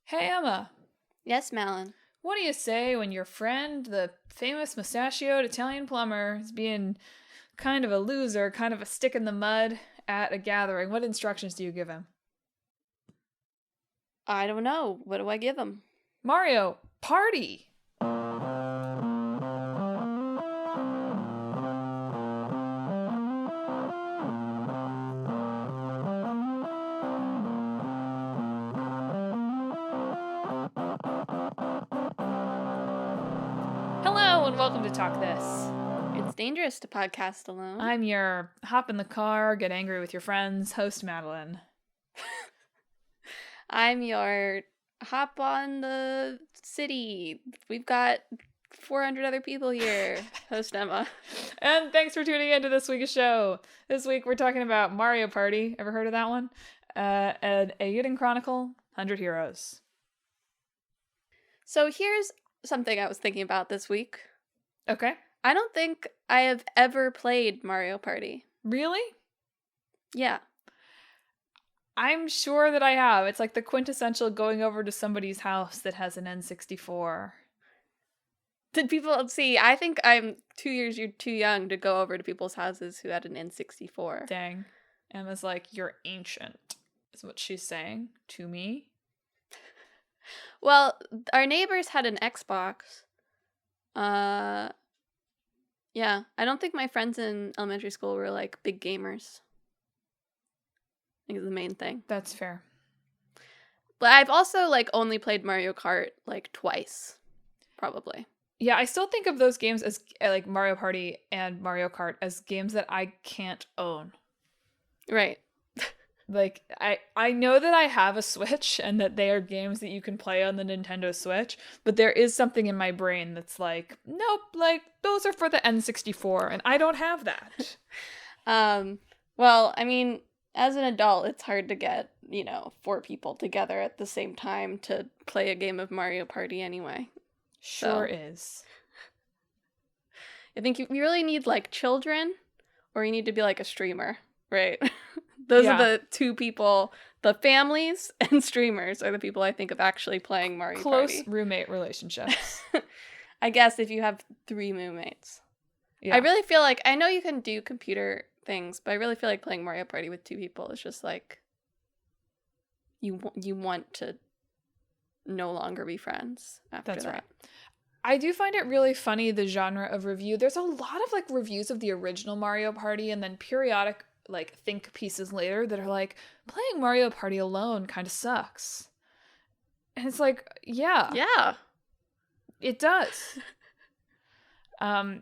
Hey Emma, Yes, Malin. what do you say when your friend, the famous mustachioed Italian plumber, is being kind of a loser, kind of a stick in the mud at a gathering? What instructions do you give him? I don't know. What do I give him? Mario, party! Hello and welcome to Talk This. It's dangerous to podcast alone. I'm your hop in the car, get angry with your friends, host Madelyn. I'm your hop on the city. We've got 400 other people here. Host Emma. And thanks for tuning in to this week's show. This week we're talking about Mario Party. Ever heard of that one? And Eiyuden Chronicle, 100 Heroes. So here's something I was thinking about this week. Okay. I don't think I have ever played Mario Party. Really? Yeah. I'm sure that I have. It's like the quintessential going over to somebody's house that has an N64. Did people see? I think I'm 2 years too young to go over to people's houses who had an N64. Dang. Emma's like, you're ancient, is what she's saying to me. Well, our neighbors had an Xbox. Yeah, I don't think my friends in elementary school were like big gamers. I think it's the main thing. That's fair. But I've also like only played Mario Kart like twice, probably. Yeah, I still think of those games as like Mario Party and Mario Kart as games that I can't own. Right. Like, I know that I have a Switch and that they are games that you can play on the Nintendo Switch, but there is something in my brain that's like, nope, like, those are for the N64, and I don't have that. Well, I mean, as an adult, it's hard to get, 4 people together at the same time to play a game of Mario Party anyway. Sure is. I think you really need, like, children, or you need to be, like, a streamer, right? Those are the two people, the families and streamers are the people I think of actually playing Mario Party. Close roommate relationships. I guess if you have 3 roommates. Yeah. I really feel like, I know you can do computer things, but I really feel like playing Mario Party with 2 people is just like, you want to no longer be friends after That's that. right. I do find it really funny, the genre of review. There's a lot of like reviews of the original Mario Party and then periodic like think pieces later that are like, playing Mario Party alone kind of sucks. And it's like, yeah, it does. I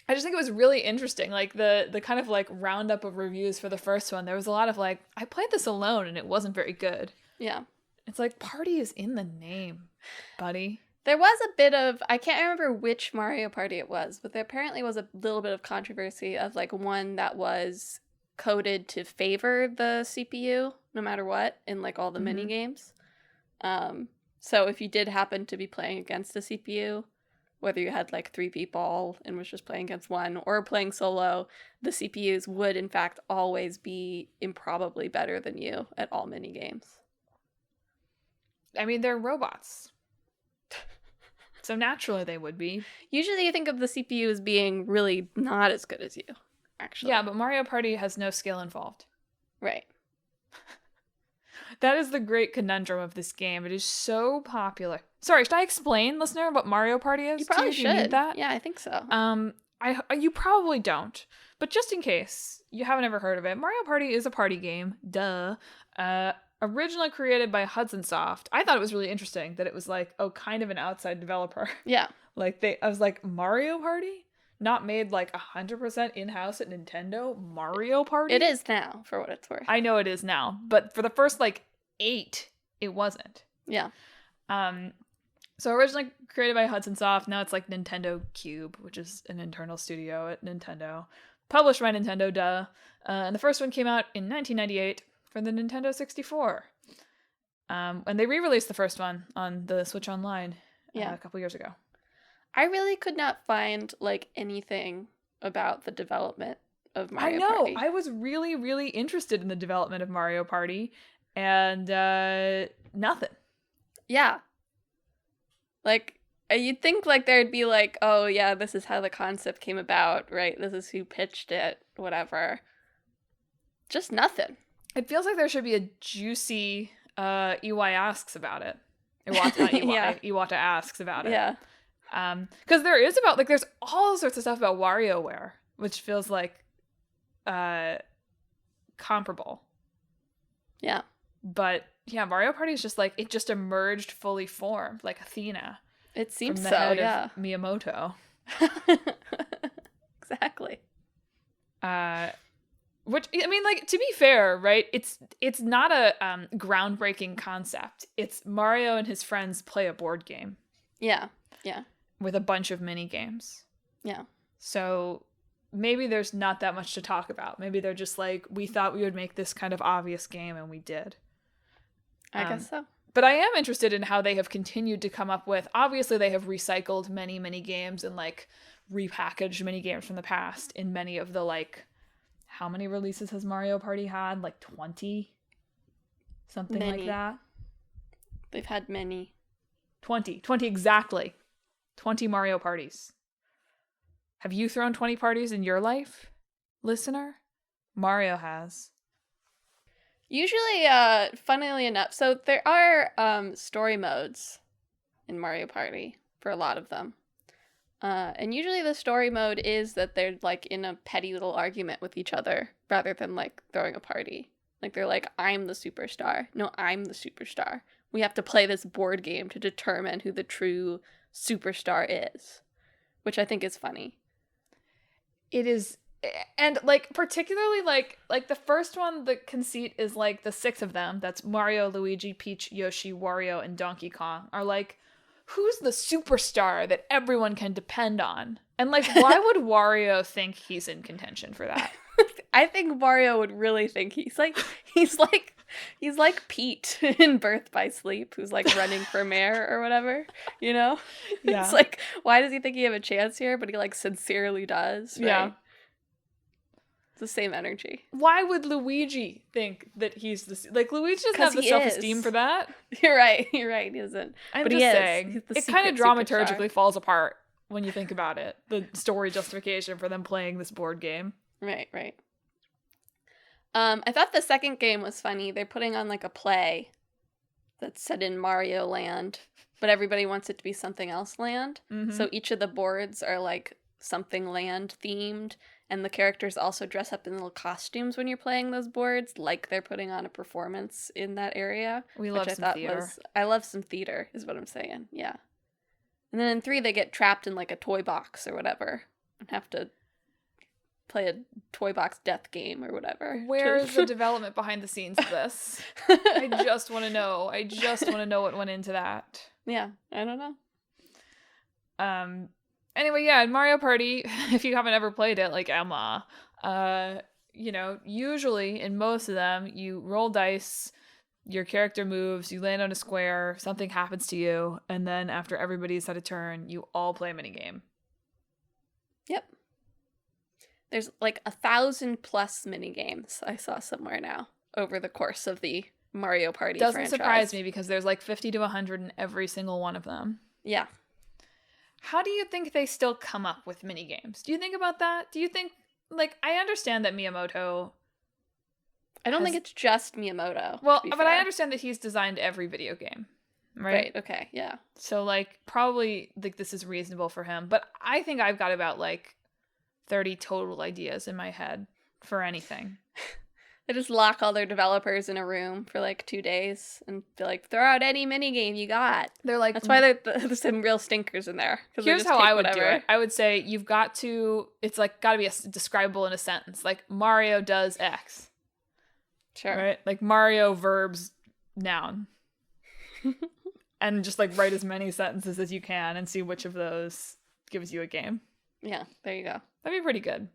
just think it was really interesting, like the kind of like roundup of reviews for the first one. There was a lot of like, I played this alone and it wasn't very good. Yeah. It's like, party is in the name, buddy. There was a bit of, I can't remember which Mario Party it was, but there apparently was a little bit of controversy of like one that was coded to favor the CPU no matter what in like all the mini games. So if you did happen to be playing against the CPU, whether you had like 3 people and was just playing against one or playing solo, the CPUs would in fact always be improbably better than you at all mini games. I mean, they're robots. So naturally they would be. Usually you think of the CPU as being really not as good as you, actually. Yeah, but Mario Party has no skill involved. Right. That is the great conundrum of this game. It is so popular. Sorry, should I explain, listener, what Mario Party is? You probably should. Do you need that? Yeah, I think so. You probably don't. But just in case you haven't ever heard of it, Mario Party is a party game. Duh. Originally created by Hudson Soft. I thought it was really interesting that it was like, kind of an outside developer. Yeah. I was like, Mario Party? Not made like 100% in-house at Nintendo? Mario Party? It is now, for what it's worth. I know it is now, but for the first like 8, it wasn't. Yeah. So originally created by Hudson Soft, now it's like Nintendo Cube, which is an internal studio at Nintendo. Published by Nintendo, duh. And the first one came out in 1998 for the Nintendo 64. And they re-released the first one on the Switch Online a couple years ago. I really could not find like anything about the development of Mario Party. I was really, really interested in the development of Mario Party, and nothing. Yeah. Like, you'd think, like, there'd be, like, oh, yeah, this is how the concept came about, right? This is who pitched it, whatever. Just nothing. It feels like there should be a juicy EY asks about it. Iwata, not EY. Yeah. Iwata asks about it. Yeah. Because there is about, like, there's all sorts of stuff about WarioWare, which feels like comparable. Yeah. But yeah, Mario Party is just like, it just emerged fully formed, like Athena. It seems from the so, head yeah. of Miyamoto. Exactly. Which, I mean, like, to be fair, right? It's not a groundbreaking concept. It's Mario and his friends play a board game. Yeah. Yeah. With a bunch of mini games. Yeah. So maybe there's not that much to talk about. Maybe they're just like, we thought we would make this kind of obvious game, and we did. I guess so. But I am interested in how they have continued to come up with, obviously they have recycled many games and, like, repackaged many games from the past in many of the, like, how many releases has Mario Party had? Like 20? Something Many. like that? They've had many. 20 exactly. 20 Mario Parties. Have you thrown 20 parties in your life, listener? Mario has. Usually, funnily enough, so there are story modes in Mario Party for a lot of them. And usually the story mode is that they're, like, in a petty little argument with each other rather than, like, throwing a party. Like, they're like, I'm the superstar. No, I'm the superstar. We have to play this board game to determine who the true superstar is, which I think is funny. It is, and, like, particularly, like the first one, the conceit is, like, the 6 of them, that's Mario, Luigi, Peach, Yoshi, Wario, and Donkey Kong, are like, who's the superstar that everyone can depend on? And, like, why would Wario think he's in contention for that? I think Mario would really think he's like Pete in Birth by Sleep, who's, like, running for mayor or whatever, you know? Yeah. It's like, why does he think he have a chance here? But he, like, sincerely does, right? Yeah. It's the same energy. Why would Luigi think that he's the, like, Luigi doesn't have the self-esteem for that. You're right, he isn't. But just saying, it kind of dramaturgically falls apart when you think about it, the story justification for them playing this board game. Right. I thought the second game was funny. They're putting on, like, a play that's set in Mario Land, but everybody wants it to be something else land. Mm-hmm. So each of the boards are, like, something land themed, and the characters also dress up in little costumes when you're playing those boards, like they're putting on a performance in that area. We love some theater. I love some theater, is what I'm saying. Yeah. And then in 3, they get trapped in, like, a toy box or whatever and have to play a toy box death game or whatever. Where is the development behind the scenes of this? I just want to know. What went into that. Yeah, I don't know. Anyway, yeah, in Mario Party, if you haven't ever played it, like Emma, you know, usually in most of them, you roll dice, your character moves, you land on a square, something happens to you, and then after everybody's had a turn, you all play a minigame. Yep. There's, like, 1,000+ minigames I saw somewhere now over the course of the Mario Party Doesn't franchise. surprise me because there's like 50 to 100 in every single one of them. Yeah. How do you think they still come up with minigames? Do you think about that? Do you think, like, I understand that Miyamoto... I don't think it's just Miyamoto. Well, but I understand that he's designed every video game. Right? Okay, yeah. So, like, probably, like, this is reasonable for him. But I think I've got about, like, 30 total ideas in my head for anything. They just lock all their developers in a room for, like, 2 days and be like, throw out any minigame you got. They're like... That's why there's some real stinkers in there. Here's how I would do it. I would say you've got to... It's, like, got to be describable in a sentence. Like, Mario does X. Sure. Right? Like, Mario verbs noun. And just, like, write as many sentences as you can and see which of those gives you a game. Yeah, there you go. That'd be pretty good.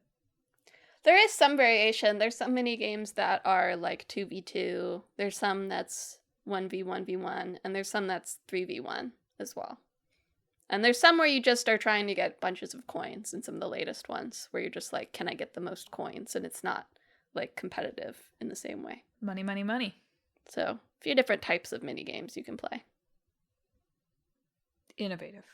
There is some variation. There's some mini games that are, like, 2v2. There's some that's 1v1v1. And there's some that's 3v1 as well. And there's some where you just are trying to get bunches of coins in some of the latest ones. Where you're just like, can I get the most coins? And it's not, like, competitive in the same way. Money, money, money. So, a few different types of mini games you can play. innovative.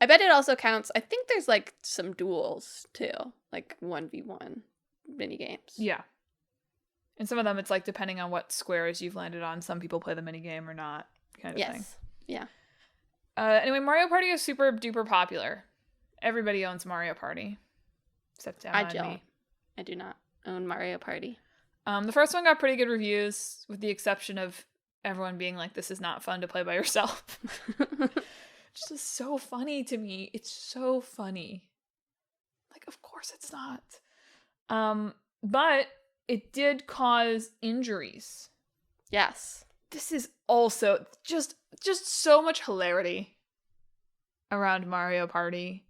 I bet it also counts. I think there's like some duels too, like 1v1 mini games. Yeah. And some of them, it's like depending on what squares you've landed on, some people play the minigame or not, kind of thing. Yeah. Anyway, Mario Party is super duper popular. Everybody owns Mario Party. Except Emma and me. I do not own Mario Party. The first one got pretty good reviews, with the exception of everyone being like, this is not fun to play by yourself. Which is so funny to me. It's so funny. Like, of course it's not. But it did cause injuries. Yes. This is also just so much hilarity around Mario Party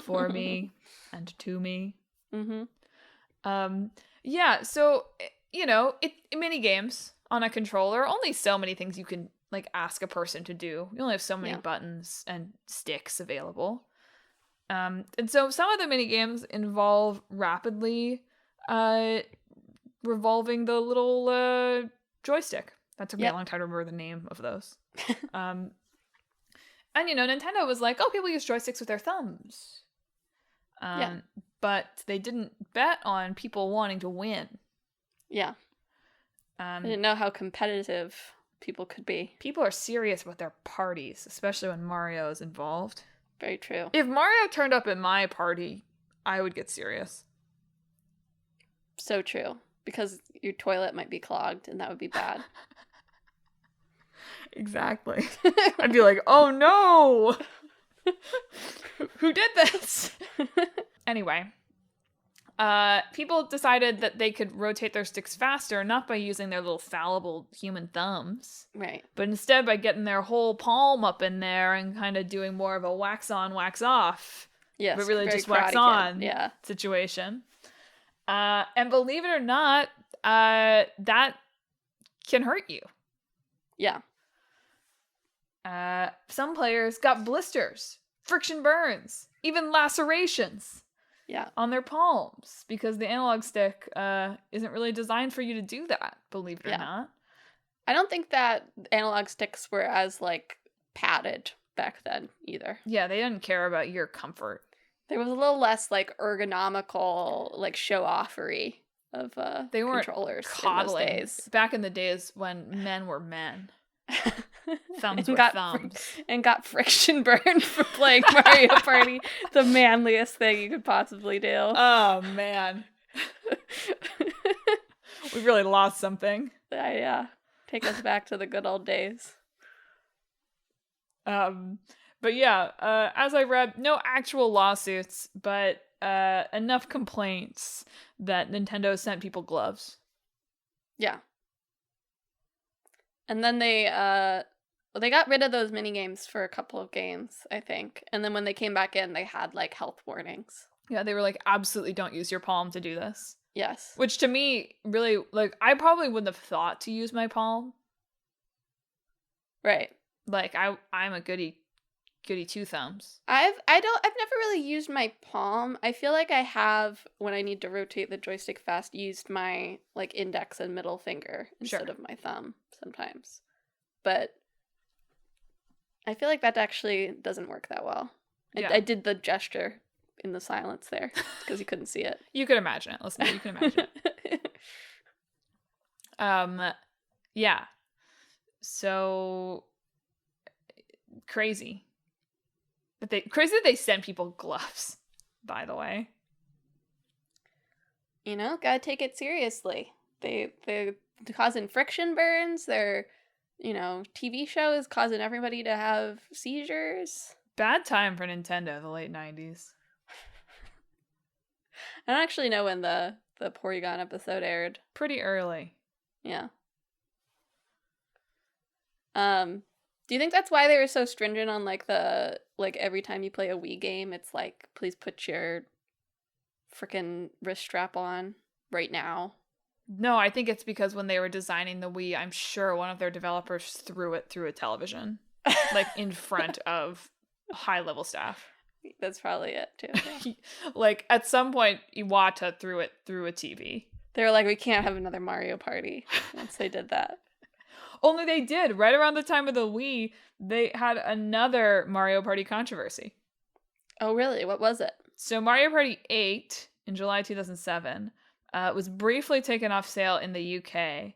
for me and to me. Mm-hmm. Yeah, so, you know, mini games on a controller, only so many things you can like ask a person to do. You only have so many buttons and sticks available. And so some of the mini games involve rapidly revolving the little joystick. That took me a long time to remember the name of those. And you know, Nintendo was like, oh, people use joysticks with their thumbs. But they didn't bet on people wanting to win. Yeah. I didn't know how competitive people could be. People are serious about their parties, especially when Mario is involved. Very true. If Mario turned up at my party, I would get serious. So true. Because your toilet might be clogged, and that would be bad. Exactly. I'd be like, oh no! Who did this? Anyway. People decided that they could rotate their sticks faster, not by using their little fallible human thumbs. Right. But instead by getting their whole palm up in there and kind of doing more of a wax on, wax off. Yes. But really just wax on situation. And believe it or not, that can hurt you. Yeah. Some players got blisters, friction burns, even lacerations. Yeah. On their palms, because the analog stick isn't really designed for you to do that, believe it or not. I don't think that analog sticks were as, like, padded back then, either. Yeah, they didn't care about your comfort. There was a little less, like, ergonomical, like, show-offery of they weren't controllers coddling. In those days. Back in the days when men were men. Thumbs were thumbs. And got friction burned for playing Mario Party. The manliest thing you could possibly do. Oh, man. We really lost something. Yeah. Take us back to the good old days. But yeah, as I read, no actual lawsuits, but enough complaints that Nintendo sent people gloves. Yeah. And then they got rid of those mini games for a couple of games, I think. And then when they came back in, they had like health warnings. Yeah, they were like, absolutely don't use your palm to do this. Yes. Which to me, really, like, I probably wouldn't have thought to use my palm. Right. Like, I'm a goody two thumbs. I've never really used my palm. I feel like I have, when I need to rotate the joystick fast, used my like index and middle finger instead of my thumb sometimes. But I feel like that actually doesn't work that well. I did the gesture in the silence there because you couldn't see it. You could imagine it. Listen, you can imagine it. Yeah. So crazy. But crazy that they send people gloves, by the way. You know, gotta take it seriously. They're causing friction burns. Their, you know, TV show is causing everybody to have seizures. Bad time for Nintendo, the late 90s. I don't actually know when the Porygon episode aired. Pretty early. Yeah. Do you think that's why they were so stringent on like every time you play a Wii game, it's like, please put your freaking wrist strap on right now? No, I think it's because when they were designing the Wii, I'm sure one of their developers threw it through a television, like in front of high-level staff. That's probably it too. Like at some point, Iwata threw it through a TV. They were like, we can't have another Mario Party once they did that. Only they did. Right around the time of the Wii, they had another Mario Party controversy. Oh, really? What was it? So Mario Party 8 in July 2007 was briefly taken off sale in the UK,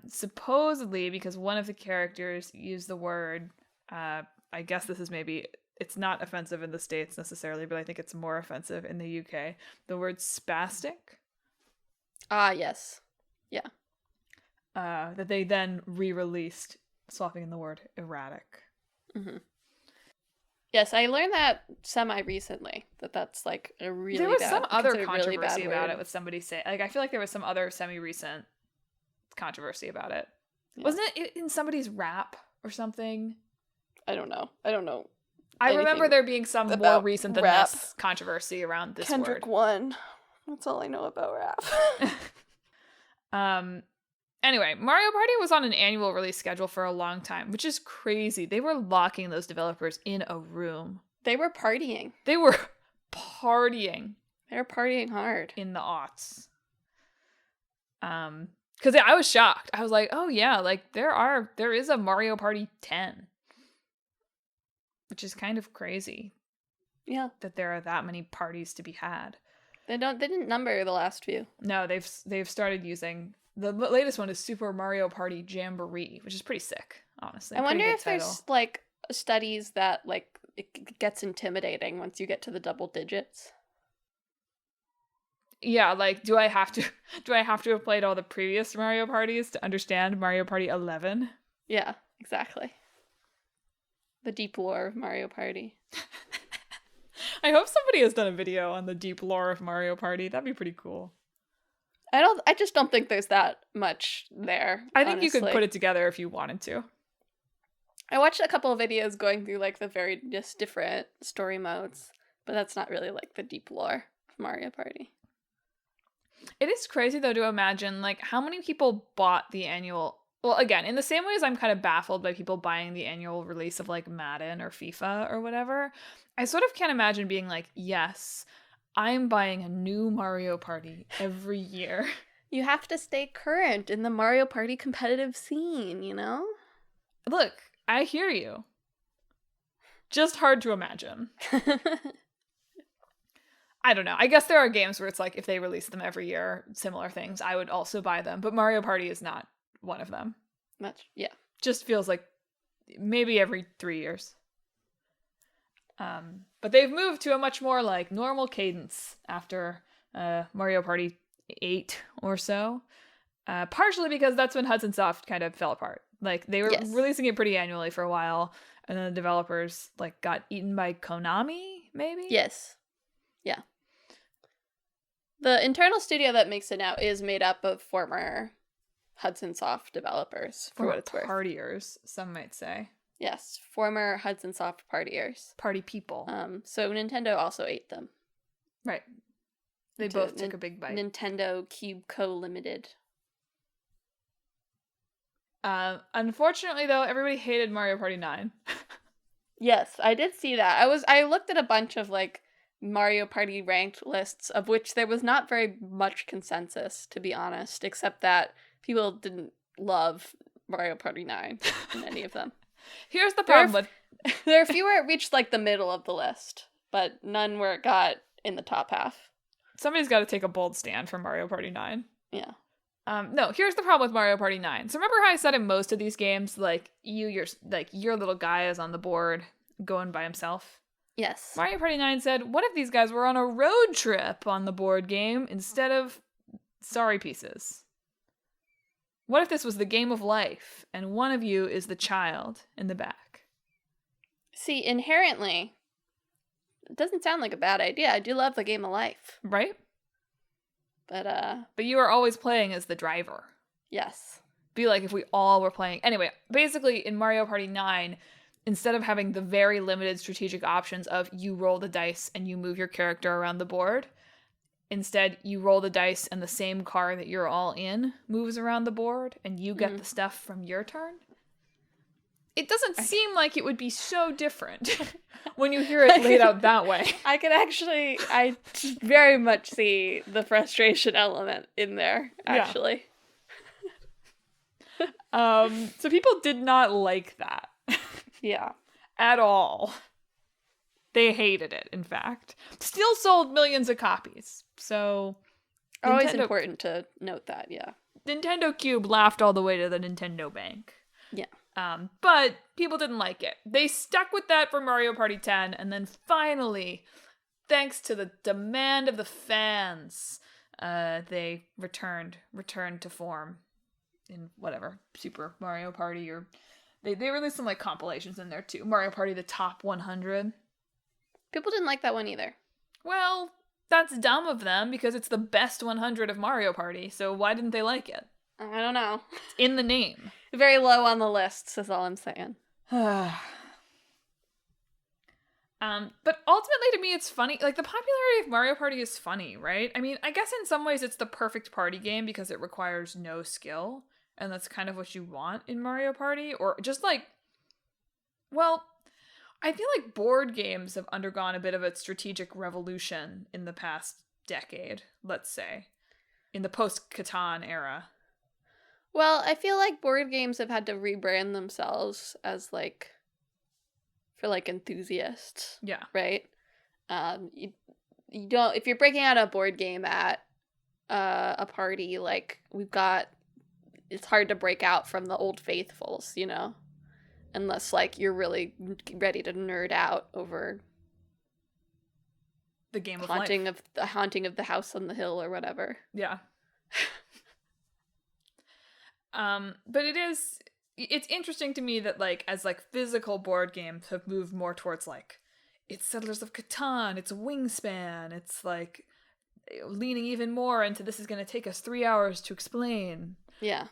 supposedly because one of the characters used the word, I guess this is maybe, it's not offensive in the States necessarily, but I think it's more offensive in the UK, the word spastic. Ah, yes. Yeah. That they then re-released, swapping in the word erratic. Mm-hmm. Yes, I learned that semi-recently, that's like a really There was bad, some other controversy controversy about it with somebody saying, like, I feel like there was some other semi-recent controversy about it. Yeah. Wasn't it in somebody's rap or something? I don't know. I remember there being some more recent than rap. This controversy around this Kendrick word. won. That's all I know about rap. Anyway, Mario Party was on an annual release schedule for a long time, which is crazy. They were locking those developers in a room. They were partying. They were partying. They were partying hard. In the aughts. Because I was shocked. I was like, oh yeah, like there is a Mario Party 10. Which is kind of crazy. Yeah. That there are that many parties to be had. They didn't number the last few. No, they've started using, the latest one is Super Mario Party Jamboree, which is pretty sick, honestly. I wonder if there's like studies that like it gets intimidating once you get to the double digits. Yeah, like do I have to have played all the previous Mario Parties to understand Mario Party 11? Yeah, exactly. The deep lore of Mario Party. I hope somebody has done a video on the deep lore of Mario Party. That'd be pretty cool. I just don't think there's that much there. I think you could put it together if you wanted to. I watched a couple of videos going through like the very just different story modes, but that's not really like the deep lore of Mario Party. It is crazy though to imagine like how many people bought the annual. Well, again, in the same way as I'm kind of baffled by people buying the annual release of like Madden or FIFA or whatever, I sort of can't imagine being like, yes, I'm buying a new Mario Party every year. You have to stay current in the Mario Party competitive scene, you know? Look, I hear you. Just hard to imagine. I don't know. I guess there are games where it's like if they release them every year, similar things, I would also buy them. But Mario Party is not one of them. Yeah. Just feels like maybe every 3 years. But they've moved to a much more like normal cadence after Mario Party 8 or so. Partially because that's when Hudson Soft kind of fell apart. Like they were releasing it pretty annually for a while, and then the developers like got eaten by Konami, maybe? Yes. Yeah. The internal studio that makes it now is made up of former Hudson Soft developers, for what it's worth. Partiers, some might say. Yes, former Hudson Soft partiers. Party people. So Nintendo also ate them. Right. They both took a big bite. Nintendo Cube Co. Limited. Unfortunately, though, everybody hated Mario Party 9. Yes, I did see that. I looked at a bunch of like Mario Party ranked lists, of which there was not very much consensus, to be honest, except that people didn't love Mario Party 9 in any of them. Here's the problem there are a few where it reached like the middle of the list, but none where it got in the top half. Somebody's got to take a bold stand for Mario Party 9. Yeah. No, here's the problem with Mario Party 9. So remember how I said in most of these games, like your little guy is on the board going by himself? Yes. Mario Party 9 said, what if these guys were on a road trip on the board game instead of sorry pieces? What if this was the game of life, and one of you is the child in the back? See, inherently, it doesn't sound like a bad idea. I do love the game of life. Right? But you are always playing as the driver. Yes. Be like if we all were playing. Anyway, basically, in Mario Party 9, instead of having the very limited strategic options of you roll the dice and you move your character around the board, instead, you roll the dice and the same car that you're all in moves around the board and you get the stuff from your turn. It doesn't seem like it would be so different when you hear it laid out that way. I very much see the frustration element in there, actually. So people did not like that. Yeah. At all. They hated it, in fact. Still sold millions of copies. So Always important to note that, yeah. Nintendo Cube laughed all the way to the Nintendo Bank. Yeah. But people didn't like it. They stuck with that for Mario Party 10, and then finally, thanks to the demand of the fans, they returned to form in whatever Super Mario Party, or they released some like compilations in there too. Mario Party the Top 100. People didn't like that one either. Well, that's dumb of them because it's the best 100 of Mario Party. So why didn't they like it? I don't know. It's in the name. Very low on the list, is all I'm saying. But ultimately to me it's funny. Like, the popularity of Mario Party is funny, right? I mean, I guess in some ways it's the perfect party game because it requires no skill. And that's kind of what you want in Mario Party. Or just like, well, I feel like board games have undergone a bit of a strategic revolution in the past decade, let's say. In the post-Catan era. Well, I feel like board games have had to rebrand themselves as like for like enthusiasts. Yeah. Right? You don't, if you're breaking out a board game at a party, like it's hard to break out from the old faithfuls, you know? Unless like you're really ready to nerd out over the game of haunting life. The haunting of the house on the hill or whatever. Yeah. But it's interesting to me that like as like physical board games have moved more towards like it's Settlers of Catan, it's Wingspan, it's like leaning even more into this is going to take us 3 hours to explain. Yeah.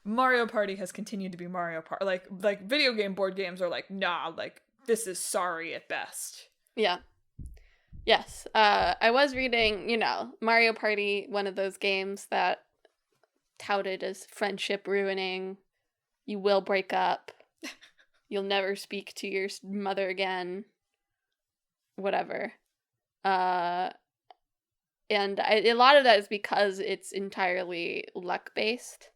Mario Party has continued to be Mario Party. Like video game board games are like, nah, like this is sorry at best. Yeah. Yes. I was reading, Mario Party, one of those games that touted as friendship ruining. You will break up. You'll never speak to your mother again. Whatever. And a lot of that is because it's entirely luck-based.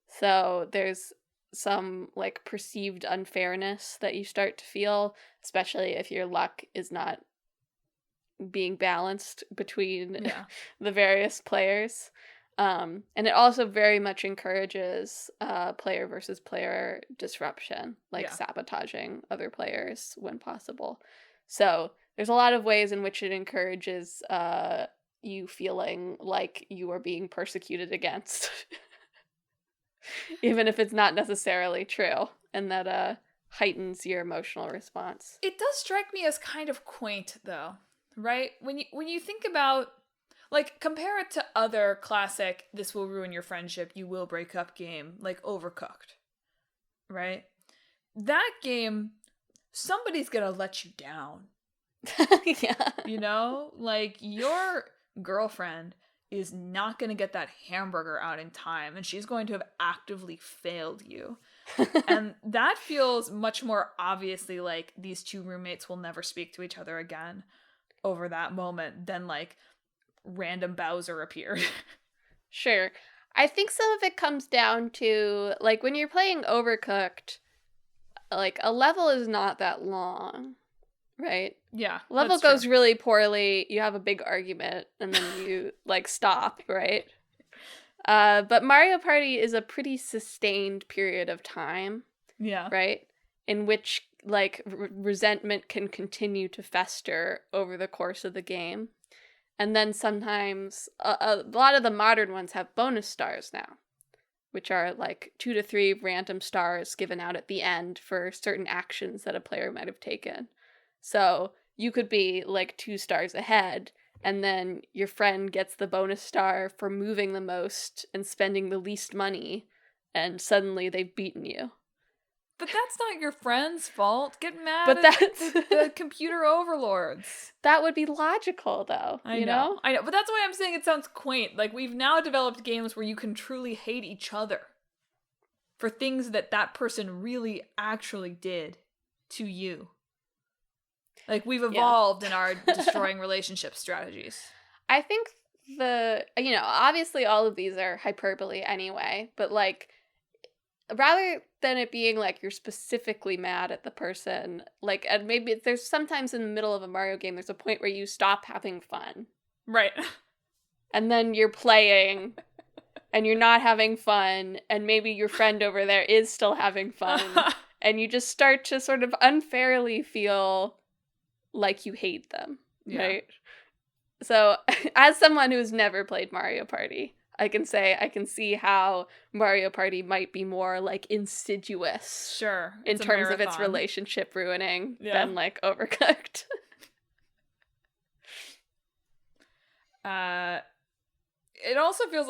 So there's some, like, perceived unfairness that you start to feel, especially if your luck is not being balanced between the various players. And it also very much encourages player versus player disruption, like sabotaging other players when possible. So there's a lot of ways in which it encourages you feeling like you are being persecuted against, even if it's not necessarily true, and that heightens your emotional response. It does strike me as kind of quaint, though, right? When you think about, like, compare it to other classic "this will ruin your friendship, you will break up" game, like Overcooked, right? That game, somebody's gonna let you down. Yeah. You know? Like, your girlfriend is not going to get that hamburger out in time, and she's going to have actively failed you. And that feels much more obviously like these two roommates will never speak to each other again over that moment than like random Bowser appeared. Sure. I think some of it comes down to, like, when you're playing Overcooked, like, a level is not that long. Right? Yeah. Level goes really poorly, you have a big argument, and then you, like, stop, right? But Mario Party is a pretty sustained period of time. Yeah. Right? In which, like, resentment can continue to fester over the course of the game. And then sometimes, a lot of the modern ones have bonus stars now, which are, like, 2 to 3 random stars given out at the end for certain actions that a player might have taken. So you could be like 2 stars ahead, and then your friend gets the bonus star for moving the most and spending the least money, and suddenly they've beaten you. But that's not your friend's fault. Get mad But at that's the computer overlords. That would be logical, though. I know. But that's why I'm saying it sounds quaint. Like, we've now developed games where you can truly hate each other for things that person really actually did to you. Like, we've evolved in our destroying relationship strategies. I think obviously all of these are hyperbole anyway, but, like, rather than it being like you're specifically mad at the person, like, and maybe there's sometimes in the middle of a Mario game, there's a point where you stop having fun. Right. And then you're playing and you're not having fun, and maybe your friend over there is still having fun, and you just start to sort of unfairly feel like you hate them, right? So, as someone who's never played Mario Party, I can say I can see how Mario Party might be more, like, insidious. Sure. In terms of its relationship ruining than, like, Overcooked. It also feels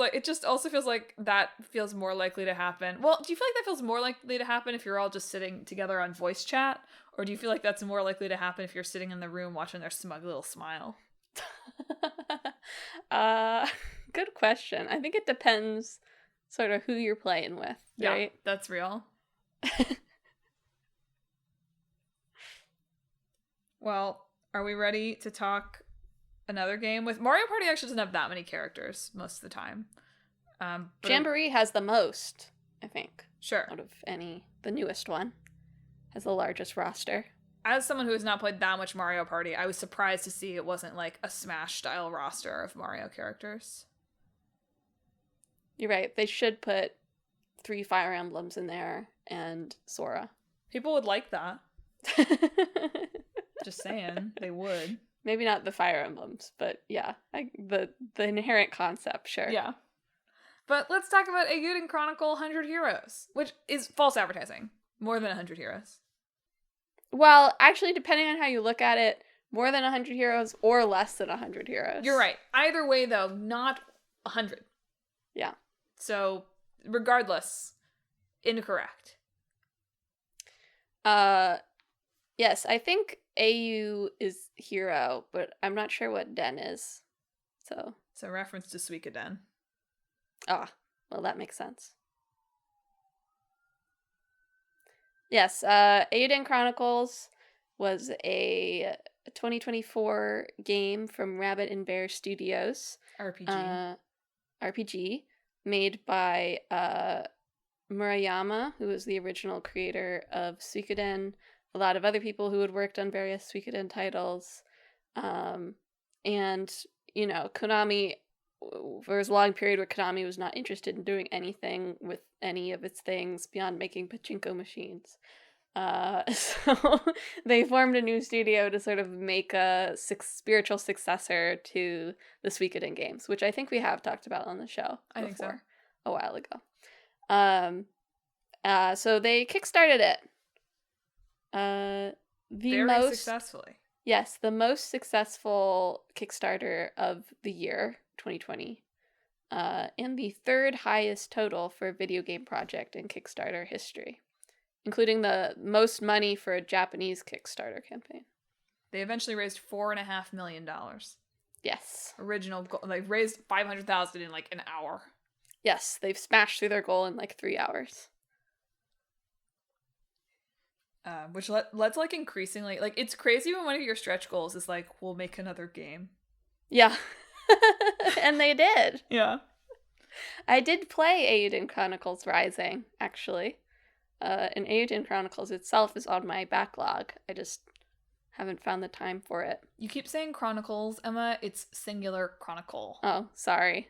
like that feels more likely to happen. Well, do you feel like that feels more likely to happen if you're all just sitting together on voice chat? Or do you feel like that's more likely to happen if you're sitting in the room watching their smug little smile? Good question. I think it depends sort of who you're playing with, right? Yeah, that's real. Well, are we ready to talk another game? With Mario Party actually doesn't have that many characters most of the time. Jamboree has the most, I think. Sure. Out of the newest one. Has the largest roster. As someone who has not played that much Mario Party, I was surprised to see it wasn't like a Smash-style roster of Mario characters. You're right. They should put 3 Fire Emblems in there and Sora. People would like that. Just saying, they would. Maybe not the Fire Emblems, but yeah, the inherent concept, sure. Yeah. But let's talk about Eiyuden Chronicle 100 Heroes, which is false advertising. More than 100 heroes. Well, actually, depending on how you look at it, more than 100 heroes or less than 100 heroes. You're right. Either way, though, not 100. Yeah. So, regardless, incorrect. Yes, I think AU is hero, but I'm not sure what Den is. So. It's a reference to Suikoden. Ah, well, that makes sense. Yes, Eiyuden Chronicles was a 2024 game from Rabbit and Bear Studios. RPG made by Murayama, who was the original creator of Suikoden, a lot of other people who had worked on various Suikoden titles. And, you know, Konami, there was a long period where Konami was not interested in doing anything with any of its things beyond making pachinko machines. So they formed a new studio to sort of make a spiritual successor to the Suikoden games, which I think we have talked about on the show I think so. A while ago. So they kickstarted it. Very successfully. Yes, the most successful Kickstarter of the year, 2020. And the third highest total for a video game project in Kickstarter history, including the most money for a Japanese Kickstarter campaign. They eventually raised $4.5 million. Yes. Original goal. They raised $500,000 in like an hour. Yes, they've smashed through their goal in like 3 hours. Which let's like increasingly, like, it's crazy when one of your stretch goals is like, we'll make another game. Yeah. And they did. Yeah. I did play Eiyuden Chronicles Rising, actually. And Eiyuden Chronicles itself is on my backlog. I just haven't found the time for it. You keep saying Chronicles, Emma. It's singular Chronicle. Oh, sorry.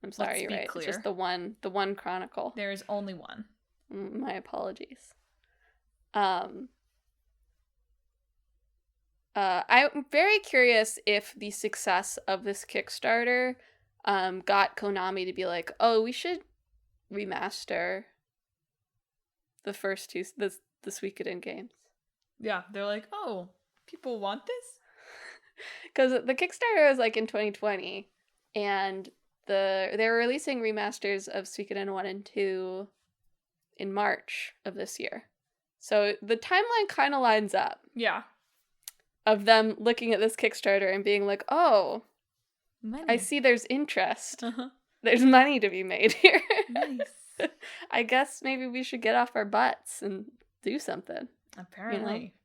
I'm sorry, Let's you're be right. clear. It's just the one Chronicle. There is only one. My apologies. I'm very curious if the success of this Kickstarter got Konami to be like, oh, we should remaster the first two, the Suikoden games. Yeah, they're like, oh, people want this? Because the Kickstarter was like in 2020, and they're releasing remasters of Suikoden 1 and 2 in March of this year. So the timeline kind of lines up. Yeah. Of them looking at this Kickstarter and being like, oh, money. I see there's interest. Uh-huh. There's money to be made here. Nice. I guess maybe we should get off our butts and do something. Apparently.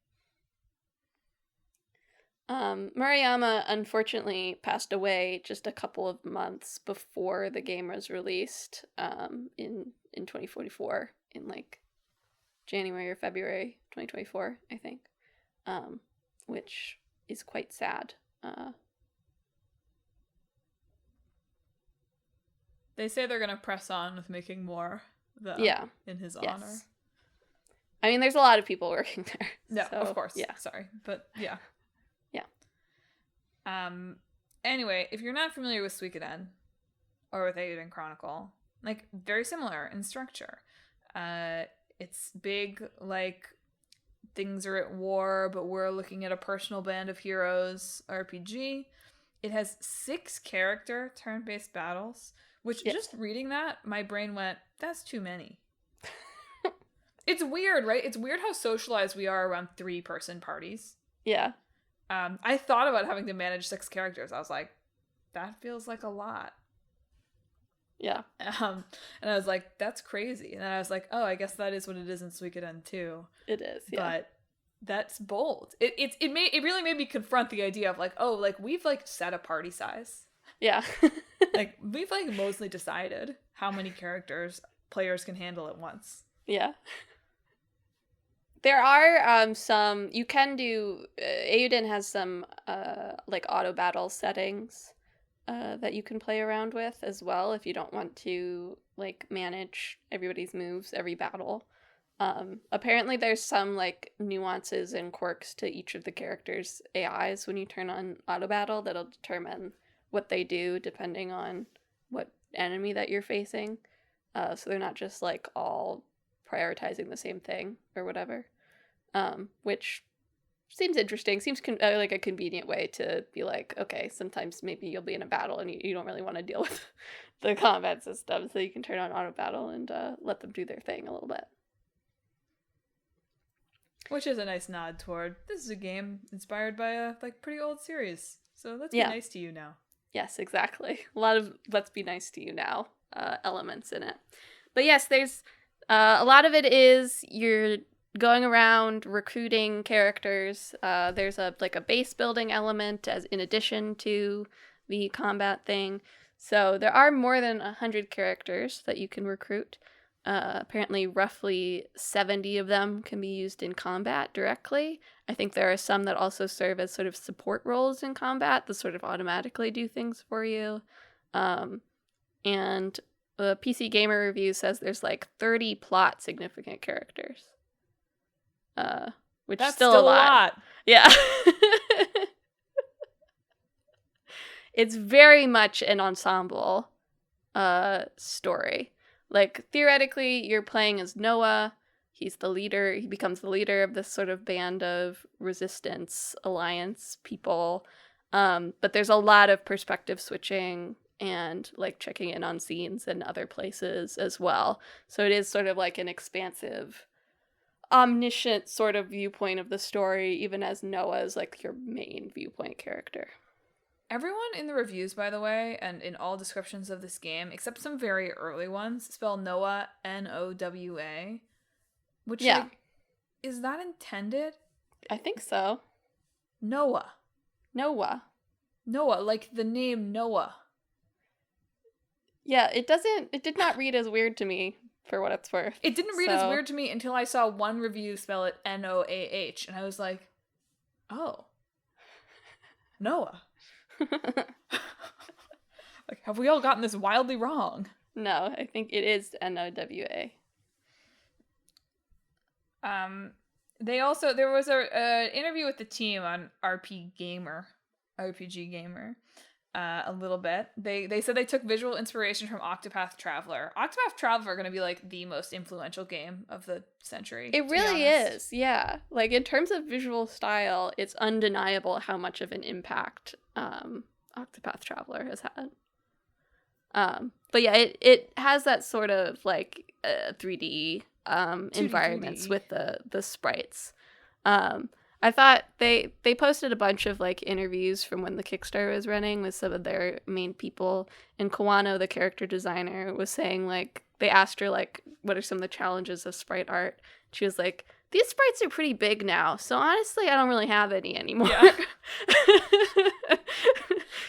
You know? Murayama unfortunately passed away just a couple of months before the game was released in 2044 in like January or February 2024, I think, which is quite sad. They say they're gonna press on with making more, though. Yeah. In his Yes. honor. I mean, there's a lot of people working there. No, so, of course. Yeah. Sorry, but yeah. Yeah. Anyway, if you're not familiar with Suikoden or with Eiyuden Chronicle, like very similar in structure. It's big, like things are at war, but we're looking at a personal band of heroes RPG. It has 6 character turn-based battles, which just reading that, my brain went, that's too many. It's weird, right? It's weird how socialized we are around 3-person parties. Yeah. I thought about having to manage 6 characters. I was like, that feels like a lot. Yeah. And I was like, that's crazy. And then I was like, oh, I guess that is what it is in Suikoden too. It is, yeah. But that's bold. It really made me confront the idea of like, oh, like we've like set a party size. Yeah. Like we've like mostly decided how many characters players can handle at once. Yeah. There are some, you can do, Eiyuden has some like auto battle settings that you can play around with as well if you don't want to like manage everybody's moves every battle. Apparently there's some like nuances and quirks to each of the characters' AIs when you turn on auto battle that'll determine what they do depending on what enemy that you're facing. So they're not just like all prioritizing the same thing or whatever. Which seems interesting. Seems like a convenient way to be like, okay, sometimes maybe you'll be in a battle and you don't really want to deal with the combat system, so you can turn on auto battle and let them do their thing a little bit. Which is a nice nod toward, this is a game inspired by a like pretty old series, so let's be nice to you now. Yes, exactly. A lot of let's be nice to you now elements in it. But yes, there's a lot of it is you're going around recruiting characters. There's a base building element as in addition to the combat thing. So there are more than 100 characters that you can recruit. Apparently roughly 70 of them can be used in combat directly. I think there are some that also serve as sort of support roles in combat that sort of automatically do things for you. And the PC Gamer review says there's like 30 plot significant characters. Which is still a lot. Yeah. It's very much an ensemble story. Like, theoretically, you're playing as Noah. He's the leader. He becomes the leader of this sort of band of resistance alliance people. But there's a lot of perspective switching and, like, checking in on scenes in other places as well. So it is sort of like an expansive, omniscient sort of viewpoint of the story, even as Noah's, like, your main viewpoint character. Everyone in the reviews, by the way, and in all descriptions of this game, except some very early ones, spell Noah Nowa, which, like, is that intended? I think so. Noah, like the name Noah. Yeah, it did not read as weird to me, for what it's worth. It didn't read as weird to me until I saw one review spell it Noah, and I was like, oh, Noah. Like, have we all gotten this wildly wrong? No, I think it is Nowa. There was a interview with the team on RPG Gamer, a little bit. They said they took visual inspiration from Octopath Traveler. Octopath Traveler are going to be like the most influential game of the century. It really is, yeah. Like, in terms of visual style, it's undeniable how much of an impact Octopath Traveler has had. But yeah, it has that sort of like 3D environments 3D. with the sprites. I thought they posted a bunch of like interviews from when the Kickstarter was running with some of their main people, and Kawano, the character designer, was saying like they asked her like what are some of the challenges of sprite art. She was like, these sprites are pretty big now, so honestly I don't really have any anymore. Yeah.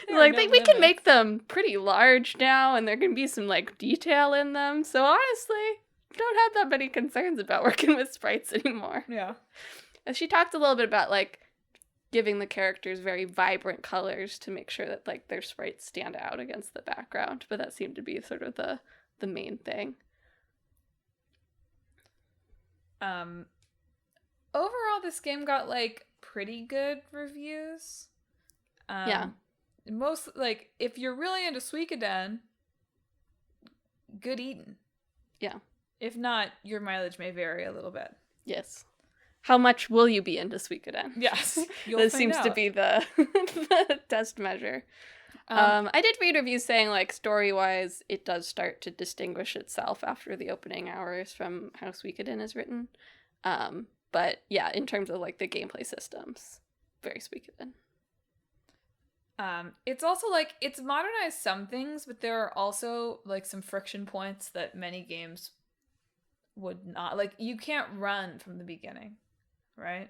Like we can make them pretty large now, and there can be some like detail in them, so honestly don't have that many concerns about working with sprites anymore. Yeah. And she talked a little bit about, like, giving the characters very vibrant colors to make sure that, like, their sprites stand out against the background. But that seemed to be sort of the main thing. Overall, this game got, like, pretty good reviews. Yeah. Most, like, if you're really into Suikoden, good eating. Yeah. If not, your mileage may vary a little bit. Yes. How much will you be into Suikoden? Yes. This seems to be the test measure. I did read reviews saying, like, story-wise, it does start to distinguish itself after the opening hours from how Suikoden is written. But, yeah, in terms of, like, the gameplay systems, very Suikoden. It's also, like, it's modernized some things, but there are also, like, some friction points that many games would not. Like, you can't run from the beginning, right?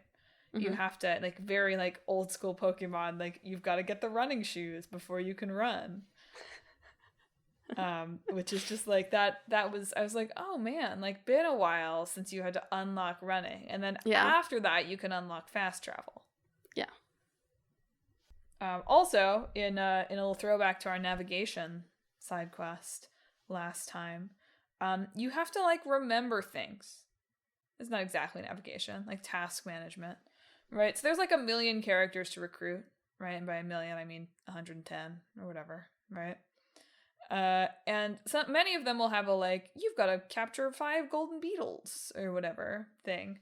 Mm-hmm. You have to, like, very, like, old school Pokemon, like, you've got to get the running shoes before you can run. Which is just, like, that was, I was like, oh, man, like, been a while since you had to unlock running. And then after that, you can unlock fast travel. Yeah. Also, in a little throwback to our navigation side quest last time, you have to, like, remember things. It's not exactly navigation, like task management, right? So there's, like, 1 million characters to recruit, right? And by 1 million, I mean 110 or whatever, right? And so many of them will have a, like, you've got to capture 5 golden beetles or whatever thing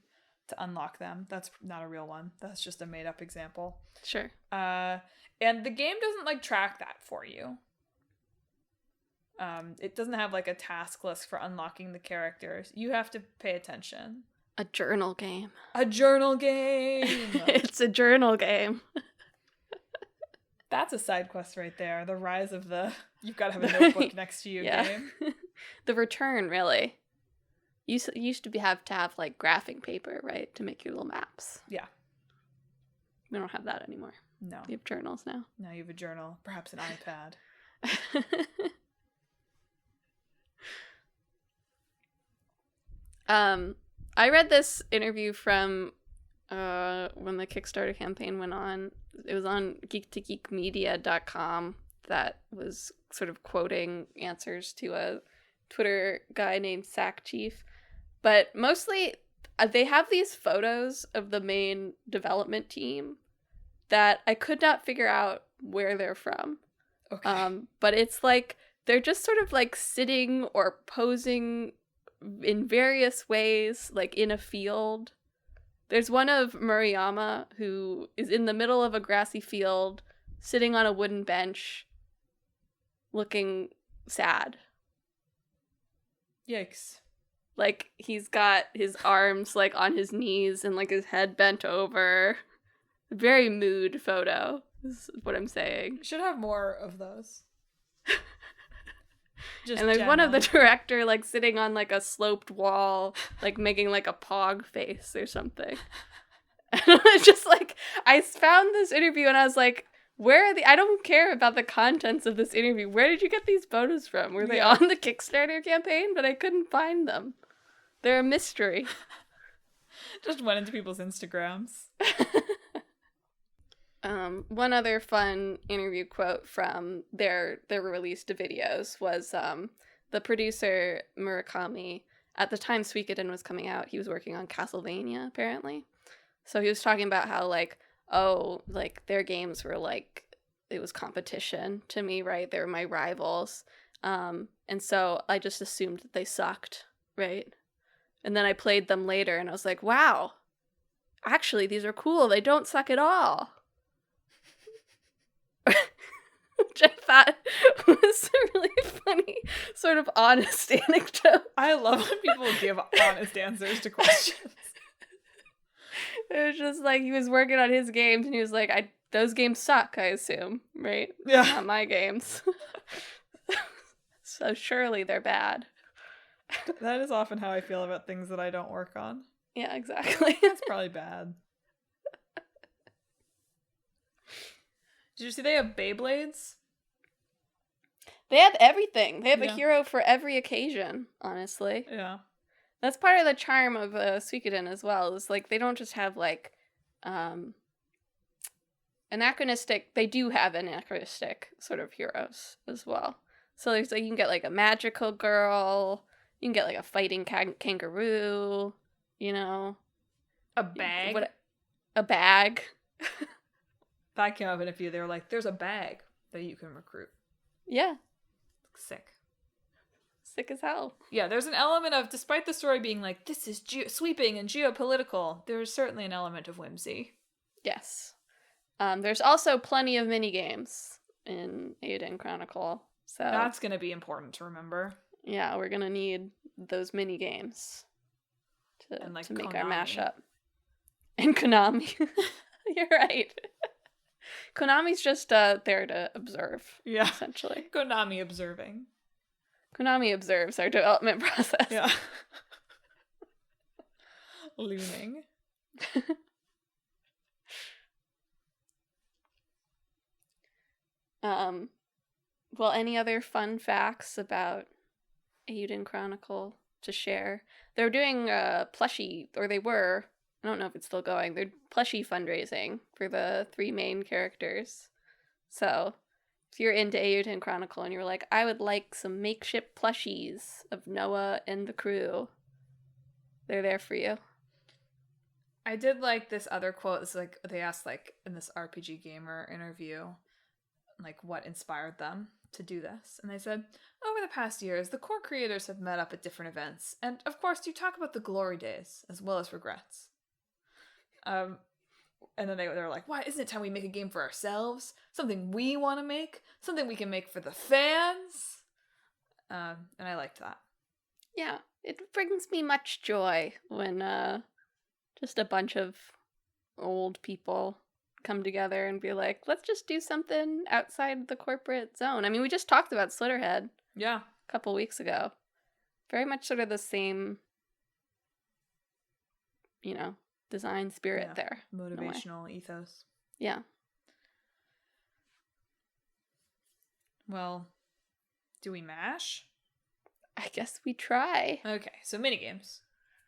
to unlock them. That's not a real one. That's just a made up example. Sure. And the game doesn't, like, track that for you. It doesn't have, like, a task list for unlocking the characters. You have to pay attention. A journal game. A journal game! It's a journal game. That's a side quest right there. The rise of the you've got to have a notebook next to you game. The return, really. You used to have like, graphing paper, right? To make your little maps. Yeah. We don't have that anymore. No. You have journals now. Now you have a journal. Perhaps an iPad. I read this interview from when the Kickstarter campaign went on. It was on geek2geekmedia.com that was sort of quoting answers to a Twitter guy named Sack Chief. But mostly they have these photos of the main development team that I could not figure out where they're from. Okay. But it's like they're just sort of like sitting or posing in various ways, like in a field. There's one of Murayama who is in the middle of a grassy field, sitting on a wooden bench, looking sad. Yikes. Like, he's got his arms, like, on his knees and, like, his head bent over. Very mood photo, is what I'm saying. Should have more of those. Just and there's one of the director, like, sitting on, like, a sloped wall, like, making, like, a pog face or something. And it's just, like, I found this interview and I was like, where are I don't care about the contents of this interview. Where did you get these photos from? Were they on the Kickstarter campaign? But I couldn't find them. They're a mystery. Just went into people's Instagrams. One other fun interview quote from their released videos was the producer Murakami. At the time Suikoden was coming out, he was working on Castlevania, apparently. So he was talking about how, like, oh, like, their games were, like, it was competition to me, right? They were my rivals. And so I just assumed that they sucked, right? And then I played them later and I was like, wow, actually, these are cool. They don't suck at all. Which I thought was a really funny, sort of honest anecdote. I love when people give honest answers to questions. It was just like he was working on his games and he was like, those games suck, I assume, right? Yeah. Not my games. So surely they're bad. That is often how I feel about things that I don't work on. Yeah, exactly. That's probably bad. Did you see they have Beyblades? They have everything. They have a hero for every occasion, honestly. Yeah. That's part of the charm of Suikoden as well. Is like they don't just have like anachronistic. They do have anachronistic sort of heroes as well. So there's like you can get like a magical girl. You can get like a fighting kangaroo. You know, A bag. A bag. That came up in a few. They were like, "There's a bag that you can recruit." Yeah, Sick. sick as hell. Yeah, there's an element of, despite the story being like, this is sweeping and geopolitical, there's certainly an element of whimsy. Yes. There's also plenty of mini games in Eiyuden Chronicle. So That's going to be important to remember. yeah, we're gonna need those mini games to make our mashup. And Konami. You're right. Konami's just there to observe. Yeah. Essentially. Konami observing. Konami observes our development process. Yeah. Looming. Well, any other fun facts about Eiyuden Chronicle to share? They're doing plushie, or they were. I don't know if it's still going. They're plushie fundraising for the 3 main characters. So, if you're into Eiyuden Chronicle and you're like, I would like some makeshift plushies of Noah and the crew, they're there for you. I did like this other quote. It's like they asked, like, in this RPG Gamer interview, like, what inspired them to do this. And they said, over the past years, the core creators have met up at different events. And, of course, you talk about the glory days as well as regrets. And then they were like, why isn't it time we make a game for ourselves? Something we want to make? Something we can make for the fans? And I liked that. Yeah, it brings me much joy when just a bunch of old people come together and be like, let's just do something outside the corporate zone. I mean, we just talked about Slitterhead Yeah. a couple weeks ago. Very much sort of the same, design spirit there. Motivational ethos. Yeah. Well, do we mash? I guess we try. Okay, so minigames,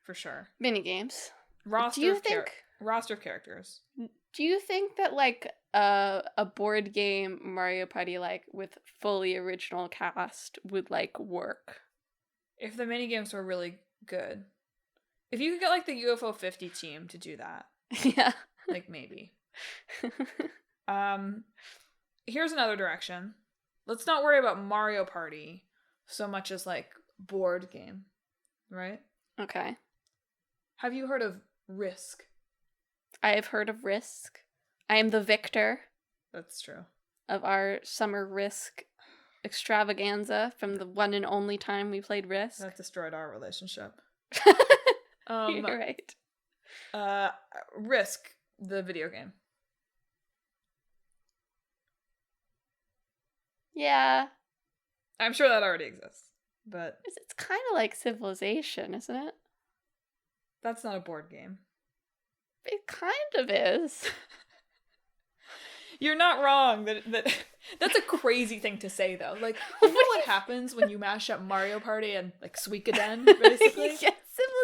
for sure. Minigames. Roster of characters. Do you think that, like, a board game Mario Party, like, with fully original cast would, like, work? If the minigames were really good. If you could get, like, the UFO 50 team to do that. Yeah. Like, maybe. Here's another direction. Let's not worry about Mario Party so much as, like, board game. Right? Okay. Have you heard of Risk? I have heard of Risk. I am the victor. That's true. Of our summer Risk extravaganza from the one and only time we played Risk. That destroyed our relationship. You're right. Risk, the video game. Yeah. I'm sure that already exists, but... It's kind of like Civilization, isn't it? That's not a board game. It kind of is. You're not wrong. That's a crazy thing to say, though. Like, you know what happens when you mash up Mario Party and, like, Suikoden, basically? Yeah,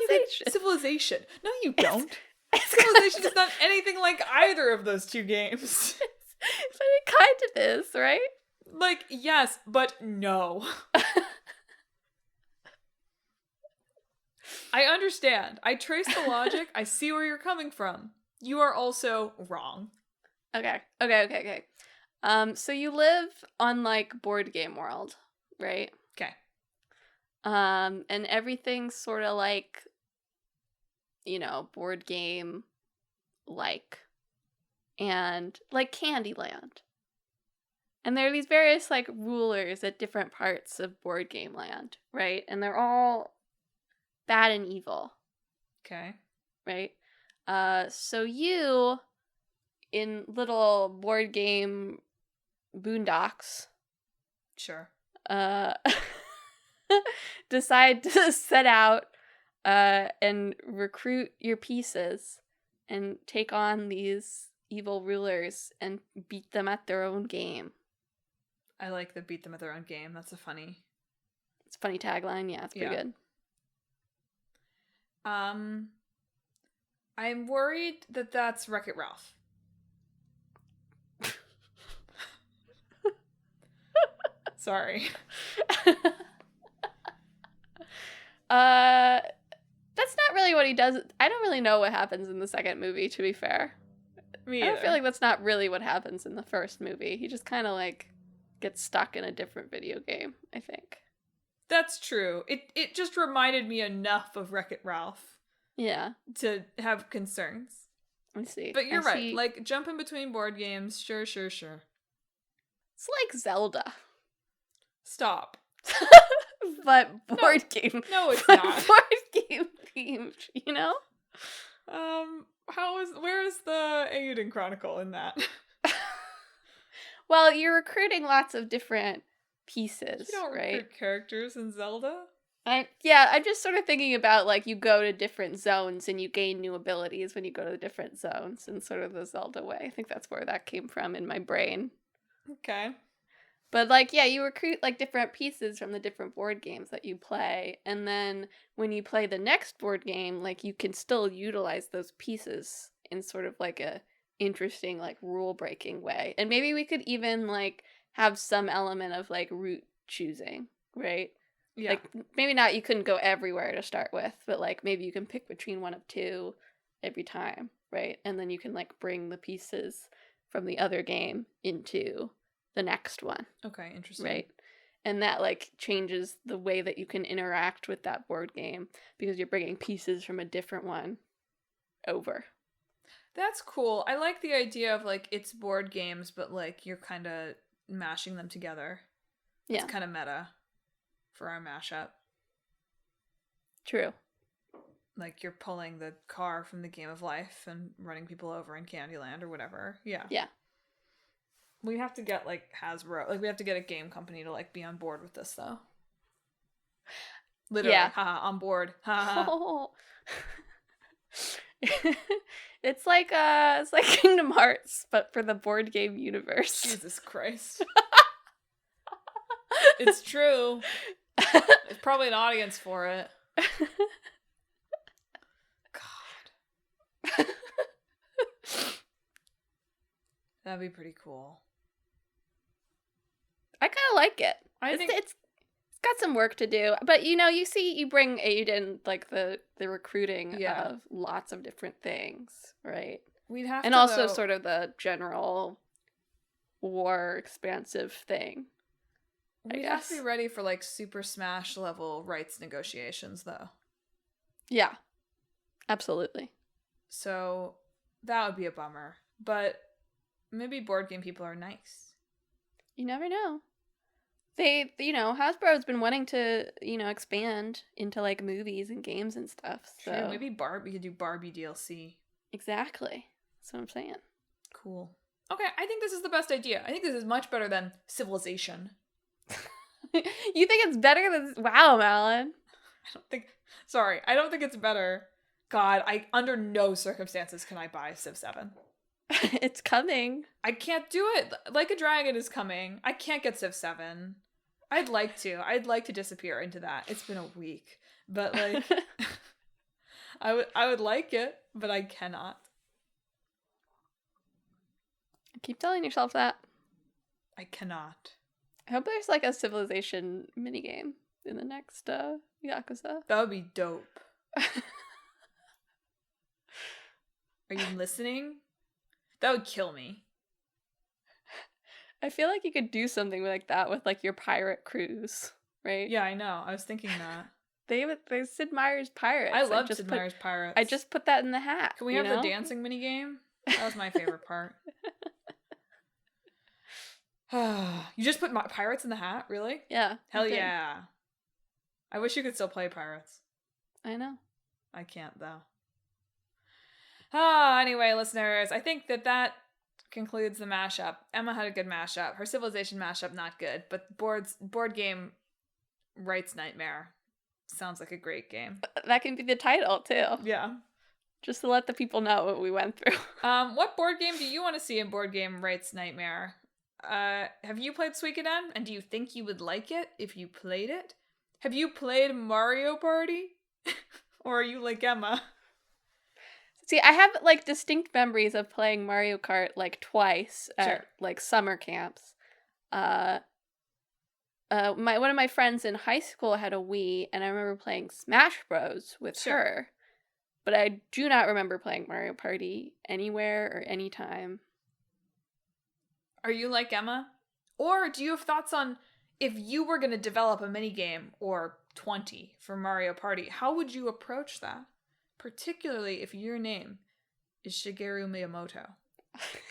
Civilization. Civilization. No, you don't. Civilization is not anything like either of those two games. But it kind of is, right? Like, yes, but no. I understand. I trace the logic. I see where you're coming from. You are also wrong. Okay. So you live on, like, Board Game World, right? Okay. And everything's sort of like, board game like. And like Candyland. And there are these various, like, rulers at different parts of Board Game Land, right? And they're all bad and evil. Okay. Right? So you, in little board game boondocks, Sure. decide to set out and recruit your pieces and take on these evil rulers and beat them at their own game. I like the beat them at their own game. It's a funny tagline. Yeah, it's pretty good. I'm worried that that's Wreck-It Ralph. Sorry. That's not really what he does. I don't really know what happens in the second movie, to be fair. Me I don't either. feel like that's not really what happens in the first movie. He just kind of like gets stuck in a different video game, I think. That's true. It just reminded me enough of Wreck-It Ralph Yeah, to have concerns. I see. But you're I right. see. Like, jumping between board games, sure. It's like Zelda. Stop. But board game. No, it's but not. board game themed, you know? Where is the Eiyuden Chronicle in that? Well, you're recruiting lots of different pieces, You don't right? recruit characters in Zelda. I'm just sort of thinking about, like, you go to different zones and you gain new abilities when you go to the different zones in sort of the Zelda way. I think that's where that came from in my brain. Okay. But, like, yeah, you recruit, like, different pieces from the different board games that you play. And then when you play the next board game, like, you can still utilize those pieces in sort of, like, a interesting, like, rule-breaking way. And maybe we could even, like, have some element of, like, route choosing, right? Yeah. Like, maybe not, you couldn't go everywhere to start with, but, like, maybe you can pick between one of two every time, right? And then you can, like, bring the pieces from the other game into the next one, Okay, interesting. right? And that, like, changes the way that you can interact with that board game because you're bringing pieces from a different one over. That's cool. I like the idea of, like, it's board games, but, like, you're kind of mashing them together. Yeah. It's kind of meta for our mashup. True. Like, you're pulling the car from the Game of Life and running people over in Candyland or whatever. Yeah. Yeah. We have to get, like, Hasbro. Like, we have to get a game company to, like, be on board with this, though. Literally. Yeah. Haha, on board. Haha. Oh. It's like Kingdom Hearts, but for the board game universe. Jesus Christ. It's true. There's probably an audience for it. God. That'd be pretty cool. I kind of like it. I think It's got some work to do, but you bring Eiyuden, like the recruiting Yeah. of lots of different things, right? we'd have And to, also though, sort of the general war expansive thing. we'd have guess. to be ready for, like, Super Smash level rights negotiations, though. Yeah, absolutely. So that would be a bummer. But maybe board game people are nice. You never know. They, Hasbro's been wanting to, expand into, like, movies and games and stuff. So True. Maybe we could do Barbie DLC. Exactly. That's what I'm saying. Cool. Okay, I think this is the best idea. I think this is much better than Civilization. You think it's better than... Wow, Malin. I don't think it's better. God, under no circumstances can I buy Civ 7. It's coming. I can't do it. Like a Dragon is coming. I can't get Civ 7. I'd like to. I'd like to disappear into that. It's been a week. But, like, I would like it, but I cannot. Keep telling yourself that. I cannot. I hope there's, like, a Civilization minigame in the next Yakuza. That would be dope. Are you listening? That would kill me. I feel like you could do something like that with, like, your pirate cruise, right? Yeah, I know. I was thinking that. There's Sid Meier's Pirates. I love Sid Meier's Pirates. I just put that in the hat. Can we have the dancing minigame? That was my favorite part. You just put Pirates in the hat? Really? Yeah. Hell yeah. I wish you could still play Pirates. I know. I can't, though. Anyway, listeners, I think that concludes the mashup. Emma had a good mashup. Her Civilization mashup, not good. But board game rights nightmare sounds like a great game. That can be the title, too. Yeah. Just to let the people know what we went through. What board game do you want to see in Board Game Rights Nightmare? Have you played Suikoden? And do you think you would like it if you played it? Have you played Mario Party? Or are you like Emma? See, I have like distinct memories of playing Mario Kart like twice at like summer camps. One of my friends in high school had a Wii, and I remember playing Smash Bros with her. But I do not remember playing Mario Party anywhere or anytime. Are you like Emma? Or do you have thoughts on if you were going to develop a minigame or 20 for Mario Party, how would you approach that? Particularly if your name is Shigeru Miyamoto.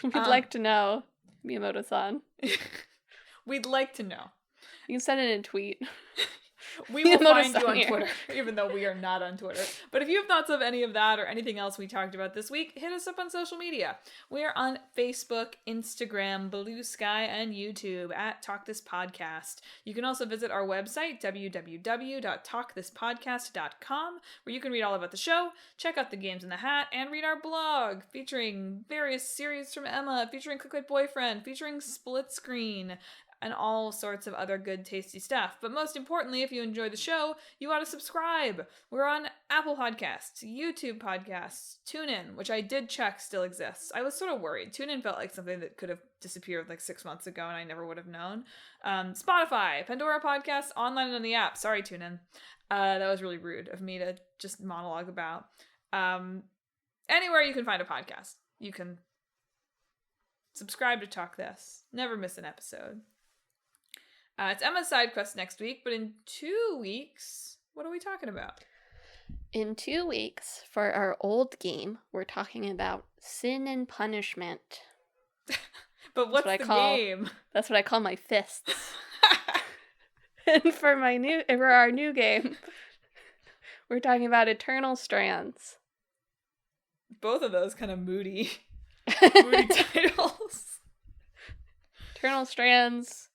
We'd like to know, Miyamoto-san. We'd like to know. You can send it in a tweet. We will find you on Twitter, even though we are not on Twitter. But if you have thoughts of any of that or anything else we talked about this week, hit us up on social media. We are on Facebook, Instagram, Blue Sky, and YouTube at Talk This Podcast. You can also visit our website, www.talkthispodcast.com, where you can read all about the show, check out the games in the hat, and read our blog, featuring various series from Emma, featuring Clickbait Boyfriend, featuring Split Screen, and all sorts of other good, tasty stuff. But most importantly, if you enjoy the show, you ought to subscribe. We're on Apple Podcasts, YouTube Podcasts, TuneIn, which I did check still exists. I was sort of worried. TuneIn felt like something that could have disappeared like 6 months ago, and I never would have known. Spotify, Pandora Podcasts, online and on the app. Sorry, TuneIn. That was really rude of me to just monologue about. Anywhere you can find a podcast, you can subscribe to Talk This. Never miss an episode. It's Emma's side quest next week, but in 2 weeks, what are we talking about? In 2 weeks, for our old game, we're talking about Sin and Punishment. But what's the game? That's what I call my fists. And for our new game, we're talking about Eternal Strands. Both of those kind of moody titles. Eternal Strands.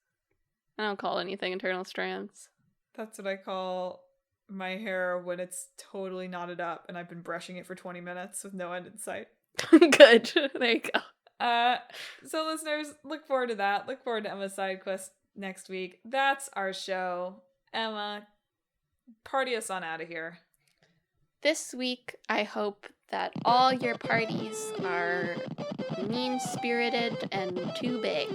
I don't call anything Eternal Strands. That's what I call my hair when it's totally knotted up and I've been brushing it for 20 minutes with no end in sight. Good. There you go. So listeners, look forward to that. Look forward to Emma's side quest next week. That's our show. Emma, party us on out of here. This week, I hope that all your parties are mean-spirited and too big.